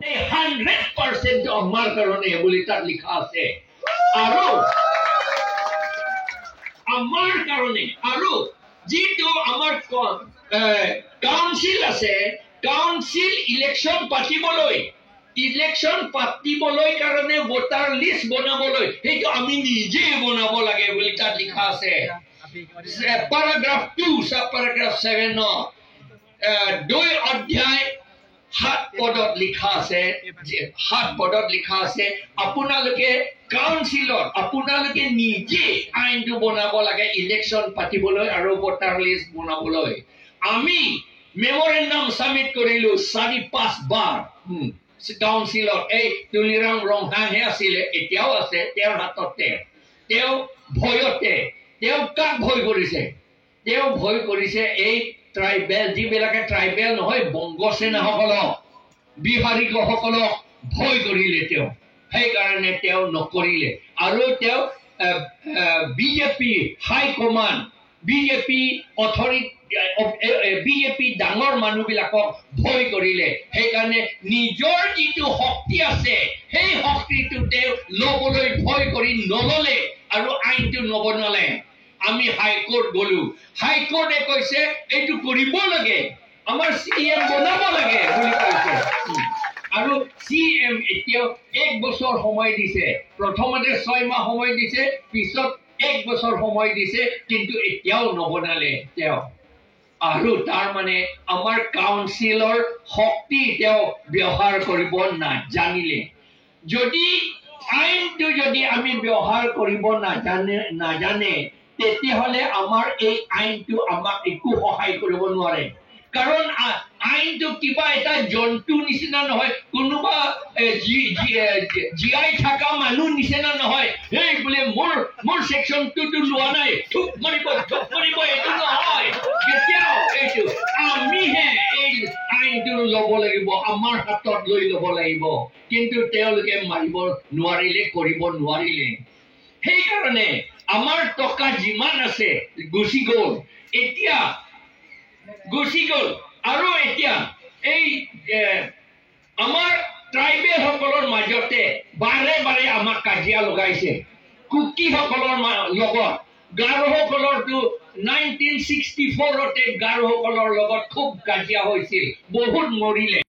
100% আমাৰ কাৰণে বুলি তাত লিখা আছে আৰু আমাৰ কাৰণে আৰু যিটো আমাৰ কাউন্সিল আছে কাউন্সিল ইলেকশ্যন পাতিবলৈ কাৰণে ভোটাৰ লিষ্ট বনাবলৈ সেইটো আমি নিজে বনাব লাগে বুলি তাত লিখা আছে paragraph 2 sub paragraph 7 দুই অধ্যায় 7 পদত লিখা আছে 7 পদত লিখা আছে আপোনালোকে কাউন্সিলত আপোনালোকে নিজে আইনটো বনাব লাগে ইলেকশ্যন পাতিবলৈ আৰু ভোটাৰ লিষ্ট বনাবলৈ আমি মেমৰেণ্ডাম সাবমিট কৰিলো 4-5 বাৰ কাউন্সিলত এই তুলিৰাম ৰংহাহে আছিল এতিয়াও আছে তেওঁৰ হাততে তেওঁ ভয়তে তেওঁ কাক ভয় কৰিছে তেওঁ ভয় কৰিছে এই ট্ৰাইবেল যিবিলাকে ট্ৰাইবেল নহয় বংগ সেনাসকলক বিহাৰীসকলক ভয় কৰিলে তেওঁ সেইকাৰণে তেওঁ নকৰিলে আৰু তেওঁ বিজেপি হাই কমাণ্ড বিজেপি বিজেপি ডাঙৰ মানুহবিলাকক ভয় কৰিলে সেইকাৰণে নিজৰ যিটো শক্তি আছে সেই শক্তিটো তেওঁ ল'বলৈ ভয় কৰি নললে আৰু আইনটো নবনালে আমি হাইকোৰ্ট গলো হাইকোৰ্টে কৈছে এইটো কৰিব লাগে আমাৰ সিএম বনাব লাগে বুলি কৈছে আৰু সিএম এতিয়াও 1 বছৰ সময় দিছে প্ৰথমতে 6 মাহ সময় দিছে পিছত 1 বছৰ সময় দিছে কিন্তু এতিয়াও নবনালে তেওঁ আৰু তাৰ মানে আমাৰ কাউন্সিলৰ শক্তি তেওঁ ব্যৱহাৰ কৰিব নাজানিলে যদি আইনটো যদি আমি ব্যৱহাৰ কৰিব নাজানে তেতিয়াহলে আমাৰ এই আইনটো আমাক একো সহায় কৰিব নোৱাৰে কাৰণ আইনটো কিবা এটা জন্তু নিচিনা নহয় কোনোবা জীয়াই থকা মানুহ নিচিনা নহয় এই বোলে মোৰ সেকশনটো লোৱা নাই থুক মাৰিব এইটো নহয় কেতিয়াও এইটো আমিহে এই আইনটো ল'ব লাগিব আমাৰ হাতত লৈ ল'ব লাগিব কিন্তু তেওঁলোকে মাৰিব নোৱাৰিলে কৰিব নোৱাৰিলে সেইকাৰণে আমাৰ টকা যিমান আছে গুচি গ'ল এতিয়া আৰু এতিয়া এই আমাৰ ট্ৰাইবেল সকলৰ মাজতে বাৰে বাৰে আমাক কাজিয়া লগাইছে কুকি সকলৰ লগত গাৰোসকলৰটো 1964তে গাৰোসকলৰ লগত খুব কাজিয়া হৈছিল বহুত মৰিলে